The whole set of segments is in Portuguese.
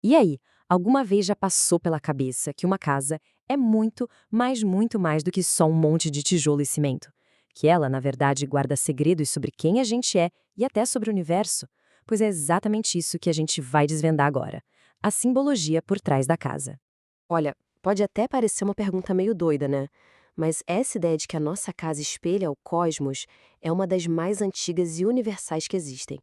E aí, alguma vez já passou pela cabeça que uma casa é muito, mas muito mais do que só um monte de tijolo e cimento? Que ela, na verdade, guarda segredos sobre quem a gente é e até sobre o universo? Pois é exatamente isso que a gente vai desvendar agora. A simbologia por trás da casa. Olha, pode até parecer uma pergunta meio doida, né? Mas essa ideia de que a nossa casa espelha o cosmos é uma das mais antigas e universais que existem.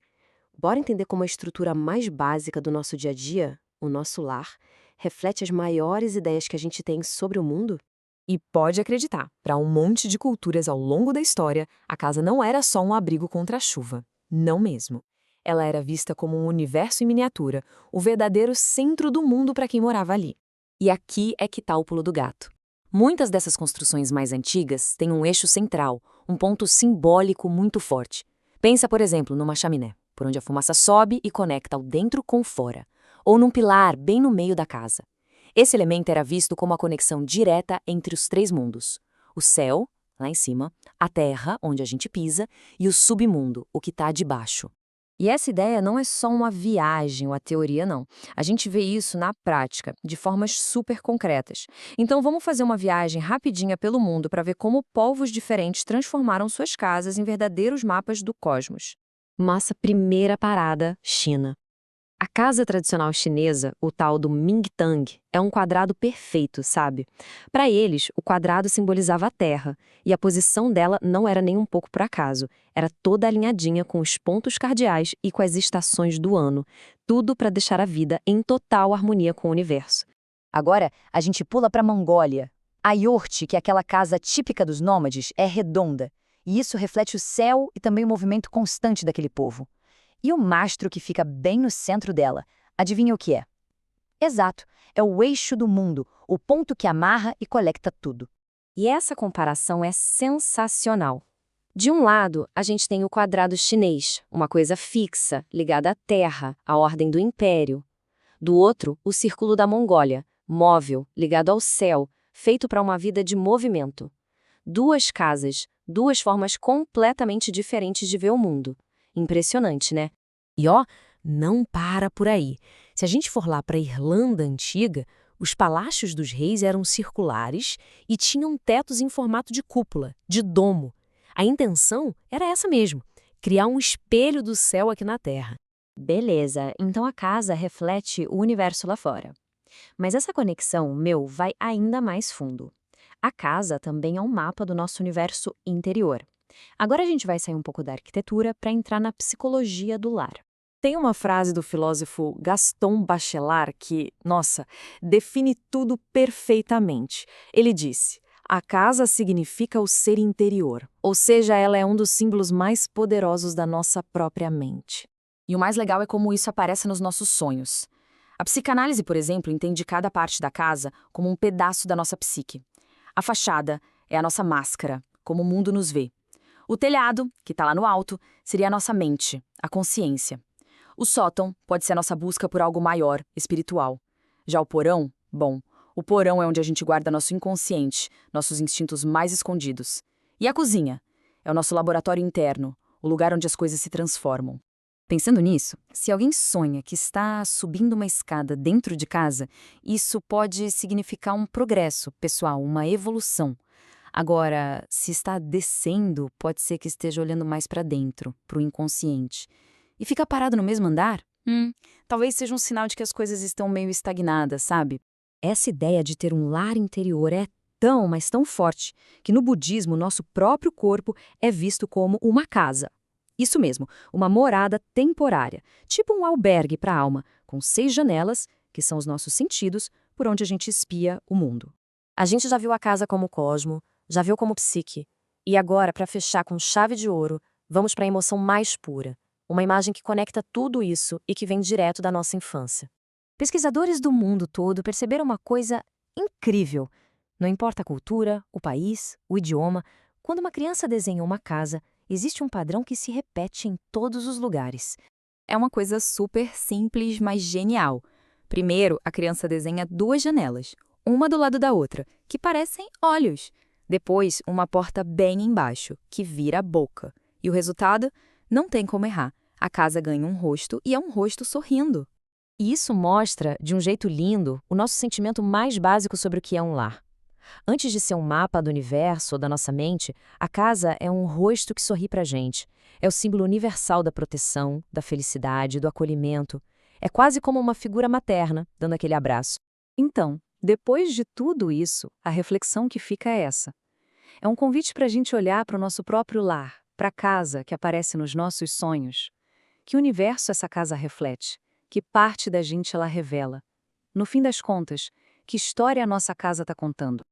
Bora entender como a estrutura mais básica do nosso dia a dia, o nosso lar, reflete as maiores ideias que a gente tem sobre o mundo? E pode acreditar, para um monte de culturas ao longo da história, a casa não era só um abrigo contra a chuva. Não mesmo. Ela era vista como um universo em miniatura, o verdadeiro centro do mundo para quem morava ali. E aqui é que está o pulo do gato. Muitas dessas construções mais antigas têm um eixo central, um ponto simbólico muito forte. Pensa, por exemplo, numa chaminé, por onde a fumaça sobe e conecta o dentro com o fora, ou num pilar bem no meio da casa. Esse elemento era visto como a conexão direta entre os três mundos: o céu, lá em cima, a terra, onde a gente pisa, e o submundo, o que está debaixo. E essa ideia não é só uma viagem ou a teoria, não. A gente vê isso na prática, de formas super concretas. Então vamos fazer uma viagem rapidinha pelo mundo para ver como povos diferentes transformaram suas casas em verdadeiros mapas do cosmos. Nossa primeira parada, China. A casa tradicional chinesa, o tal do Mingtang, é um quadrado perfeito, sabe? Para eles, o quadrado simbolizava a Terra, e a posição dela não era nem um pouco por acaso, era toda alinhadinha com os pontos cardeais e com as estações do ano, tudo para deixar a vida em total harmonia com o universo. Agora, a gente pula para a Mongólia. A Yorte, que é aquela casa típica dos nômades, é redonda, e isso reflete o céu e também o movimento constante daquele povo. E o mastro que fica bem no centro dela, adivinha o que é? Exato, é o eixo do mundo, o ponto que amarra e conecta tudo. E essa comparação é sensacional. De um lado, a gente tem o quadrado chinês, uma coisa fixa, ligada à terra, à ordem do império. Do outro, o círculo da Mongólia, móvel, ligado ao céu, feito para uma vida de movimento. Duas casas, duas formas completamente diferentes de ver o mundo. Impressionante, né? E ó, não para por aí. Se a gente for lá para a Irlanda antiga, os palácios dos reis eram circulares e tinham tetos em formato de cúpula, de domo. A intenção era essa mesmo, criar um espelho do céu aqui na Terra. Beleza, então a casa reflete o universo lá fora. Mas essa conexão, vai ainda mais fundo. A casa também é um mapa do nosso universo interior. Agora a gente vai sair um pouco da arquitetura para entrar na psicologia do lar. Tem uma frase do filósofo Gaston Bachelard que, nossa, define tudo perfeitamente. Ele disse: a casa significa o ser interior, ou seja, ela é um dos símbolos mais poderosos da nossa própria mente. E o mais legal é como isso aparece nos nossos sonhos. A psicanálise, por exemplo, entende cada parte da casa como um pedaço da nossa psique. A fachada é a nossa máscara, como o mundo nos vê. O telhado, que está lá no alto, seria a nossa mente, a consciência. O sótão pode ser a nossa busca por algo maior, espiritual. Já o porão, bom, o porão é onde a gente guarda nosso inconsciente, nossos instintos mais escondidos. E a cozinha é o nosso laboratório interno, o lugar onde as coisas se transformam. Pensando nisso, se alguém sonha que está subindo uma escada dentro de casa, isso pode significar um progresso pessoal, uma evolução. Agora, se está descendo, pode ser que esteja olhando mais para dentro, para o inconsciente. E ficar parado no mesmo andar? Talvez seja um sinal de que as coisas estão meio estagnadas, sabe? Essa ideia de ter um lar interior é tão, mas tão forte, que no budismo nosso próprio corpo é visto como uma casa. Isso mesmo, uma morada temporária, tipo um albergue para a alma, com 6 janelas, que são os nossos sentidos, por onde a gente espia o mundo. A gente já viu a casa como cosmo, já viu como psique. E agora, para fechar com chave de ouro, vamos para a emoção mais pura. Uma imagem que conecta tudo isso e que vem direto da nossa infância. Pesquisadores do mundo todo perceberam uma coisa incrível. Não importa a cultura, o país, o idioma, quando uma criança desenha uma casa, existe um padrão que se repete em todos os lugares. É uma coisa super simples, mas genial. Primeiro, a criança desenha 2 janelas, uma do lado da outra, que parecem olhos. Depois, uma porta bem embaixo, que vira a boca. E o resultado? Não tem como errar. A casa ganha um rosto e é um rosto sorrindo. E isso mostra, de um jeito lindo, o nosso sentimento mais básico sobre o que é um lar. Antes de ser um mapa do universo ou da nossa mente, a casa é um rosto que sorri pra gente. É o símbolo universal da proteção, da felicidade, do acolhimento. É quase como uma figura materna, dando aquele abraço. Então, depois de tudo isso, a reflexão que fica é essa. É um convite para a gente olhar para o nosso próprio lar, para a casa que aparece nos nossos sonhos. Que universo essa casa reflete? Que parte da gente ela revela? No fim das contas, que história a nossa casa está contando?